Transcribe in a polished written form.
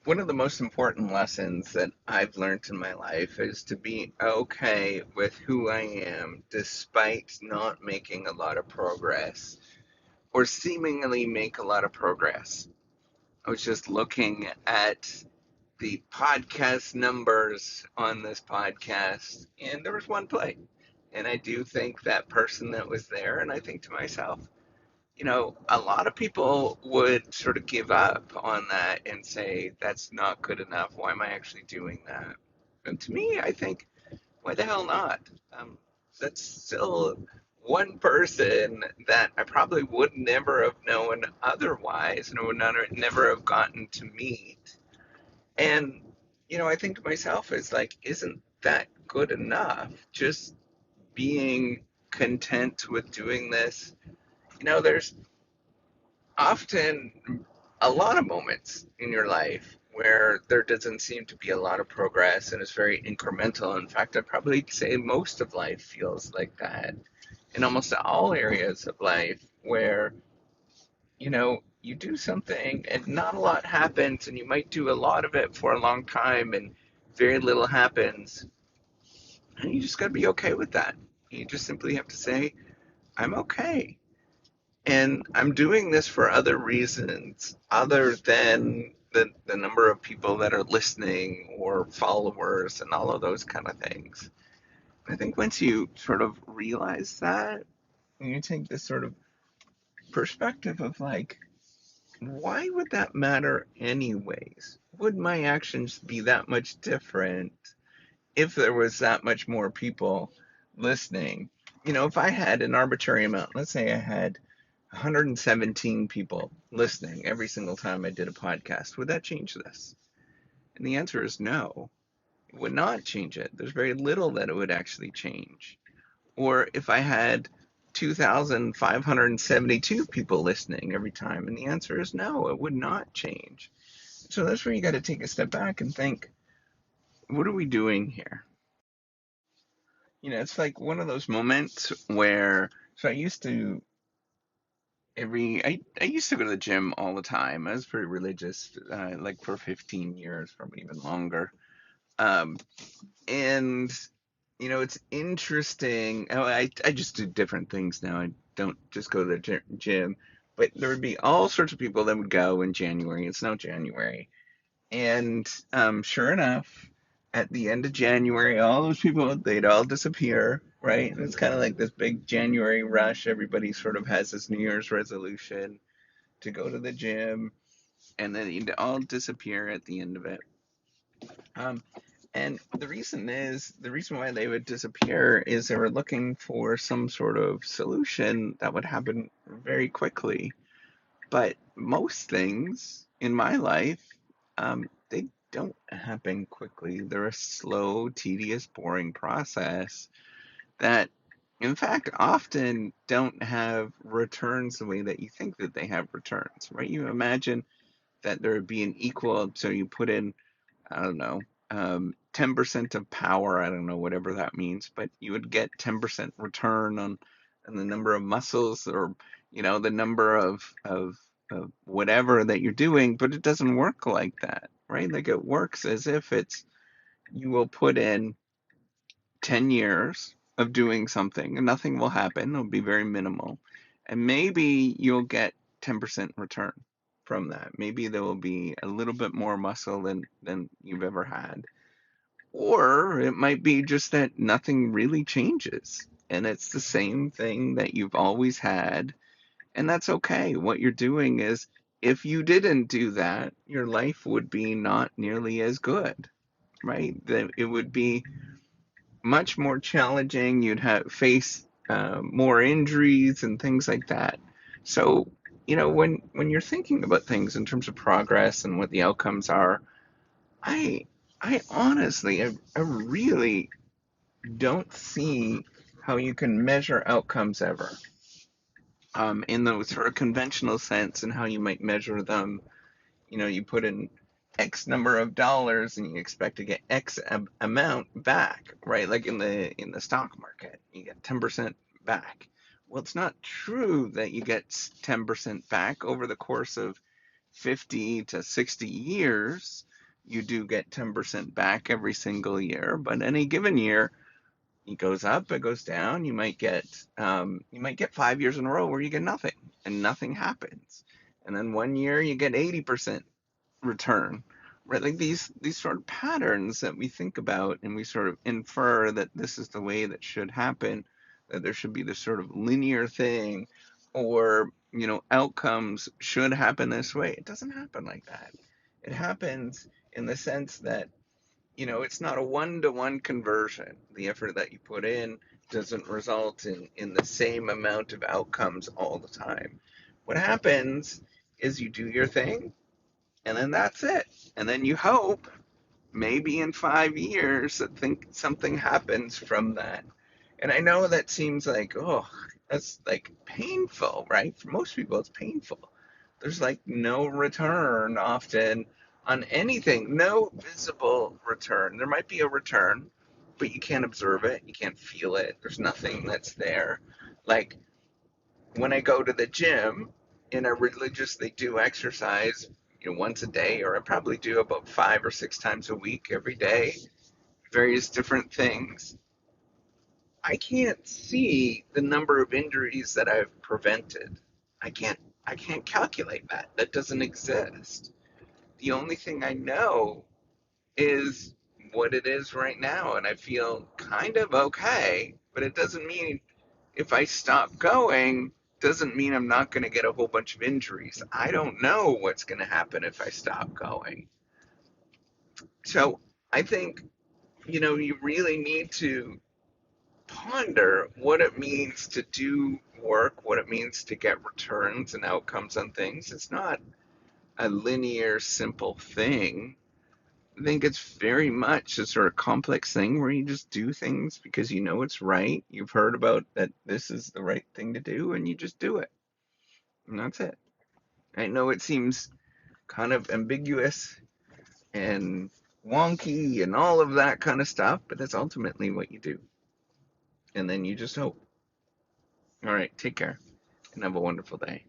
One of the most important lessons that I've learned in my life is to be okay with who I am despite not making a lot of progress or seemingly make a lot of progress. I was just looking at the podcast numbers on this podcast, and there was one play. And I do think that person that was there, and I think to myself, a lot of people would sort of give up on that and say, that's not good enough. Why am I actually doing that? And to me, I think, why the hell not? Um, that's still one person that I probably would never have known otherwise and would not, never have gotten to meet. And, I think to myself, it's like, isn't that good enough? Just being content with doing this. There's often a lot of moments in your life where there doesn't seem to be a lot of progress and it's very incremental. In fact, I'd probably say most of life feels like that in almost all areas of life where, you do something and not a lot happens, and you might do a lot of it for a long time and very little happens. And you just got to be okay with that. You just simply have to say, I'm okay. And I'm doing this for other reasons other than the number of people that are listening or followers and all of those kind of things. I think once you sort of realize that, and you take this sort of perspective of like, why would that matter anyways? Would my actions be that much different if there was that much more people listening? If I had an arbitrary amount, let's say I had 117 people listening every single time I did a podcast, would that change this? And the answer is no. It would not change it. There's very little that it would actually change. Or if I had 2,572 people listening every time, and the answer is no, it would not change. So that's where you got to take a step back and think, what are we doing here? It's like one of those moments where, so I used to go to the gym all the time. I was pretty religious, like for 15 years, probably even longer. Um, and it's interesting. I just do different things now. I don't just go to the gym, but there would be all sorts of people that would go in January. It's now January, and sure enough, at the end of January, all those people, they'd all disappear, right? And it's kind of like this big January rush. Everybody sort of has this New Year's resolution to go to the gym, and then they'd all disappear at the end of it. Um, and the reason why they would disappear is they were looking for some sort of solution that would happen very quickly. But most things in my life, they don't happen quickly. They're a slow, tedious, boring process that, in fact, often don't have returns the way that you think that they have returns, right? You imagine that there would be an equal, so you put in, I don't know, 10% of power, I don't know, whatever that means, but you would get 10% return on the number of muscles or, the number of whatever that you're doing, but it doesn't work like that, right? Like it works as if you will put in 10 years of doing something and nothing will happen. It'll be very minimal. And maybe you'll get 10% return from that. Maybe there will be a little bit more muscle than you've ever had. Or it might be just that nothing really changes and it's the same thing that you've always had. And that's okay. What you're doing is, if you didn't do that, your life would be not nearly as good, right? That it would be much more challenging. You'd have face more injuries and things like that. So, when you're thinking about things in terms of progress and what the outcomes are, I I honestly, I really don't see how you can measure outcomes ever, in the sort of conventional sense, and how you might measure them. You put in X number of dollars and you expect to get X amount back, right? Like in the stock market, you get 10% back. Well, it's not true that you get 10% back over the course of 50 to 60 years. you do get 10% back every single year, but any given year, it goes up, it goes down. You might get 5 years in a row where you get nothing and nothing happens. And then one year you get 80% return, right? Like these sort of patterns that we think about and we sort of infer that this is the way that should happen, that there should be this sort of linear thing, or outcomes should happen this way. It doesn't happen like that. It happens in the sense that it's not a one-to-one conversion. The effort that you put in doesn't result in the same amount of outcomes all the time. What happens is you do your thing, and then that's it. And then you hope maybe in 5 years that something happens from that. And I know that seems like, oh, that's like painful, right? For most people, it's painful. There's like no return often on anything, no visible return. There might be a return, but you can't observe it, you can't feel it. There's nothing that's there. Like when I go to the gym and I religiously do exercise, once a day, or I probably do about 5 or 6 times a week, every day, various different things. I can't see the number of injuries that I've prevented. I can't I can't calculate that. That doesn't exist. The only thing I know is what it is right now, and I feel kind of okay, but it doesn't mean if I stop going, doesn't mean I'm not going to get a whole bunch of injuries. I don't know what's going to happen if I stop going. So I think, you really need to ponder what it means to do work, what it means to get returns and outcomes on things. It's not a linear, simple thing. I think it's very much a sort of complex thing where you just do things because you know it's right. You've heard about that this is the right thing to do, and you just do it. And that's it. I know it seems kind of ambiguous and wonky and all of that kind of stuff, but that's ultimately what you do. And then you just hope. All right, take care and have a wonderful day.